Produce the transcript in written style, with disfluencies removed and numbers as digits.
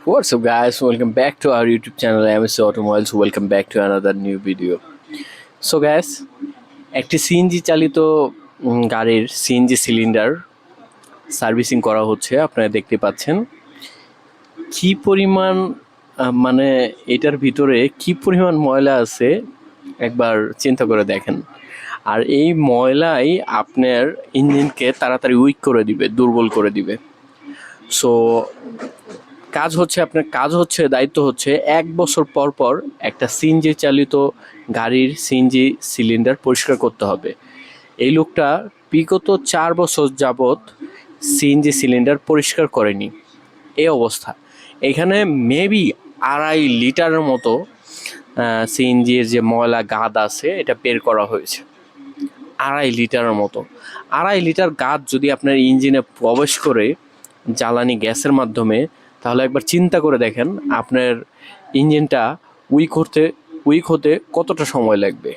What's up, guys? Welcome back to our YouTube channel MSC Automobiles. Welcome back to another new video. So guys, একটি CNG চালিত গাড়ির CNG cylinder servicing করা হচ্ছে। আপনারা দেখতে পাচ্ছেন কি পরিমাণ মানে এটার ভিতরে কি পরিমাণ ময়লা আছে একবার চিন্তা করে দেখেন। আর এই ময়লাই আপনার ইঞ্জিনকে তাড়াতাড়ি উইক করে দিবে, দুর্বল করে দিবে। সো কাজ হচ্ছে দায়িত্ব হচ্ছে 1 বছর পর পর একটা সিএনজি চালিত গাড়ির সিএনজি সিলিন্ডার পরিষ্কার করতে হবে। এই লোকটা বিগত 4 বছর যাবৎ সিএনজি সিলিন্ডার পরিষ্কার করেনি, এই অবস্থা। এখানে মেবি 2.5 লিটারের মতো সিএনজির যে ময়লা গাদ আছে এটা বের করা হয়েছে। 2.5 লিটারের মতো। 2.5 লিটার গাদ যদি আপনার ইঞ্জিনে প্রবেশ করে জ্বালানি গ্যাসের মাধ্যমে, তাহলে একবার চিন্তা করে দেখেন আপনার ইঞ্জিনটা উইক হতে কতটা সময় লাগবে।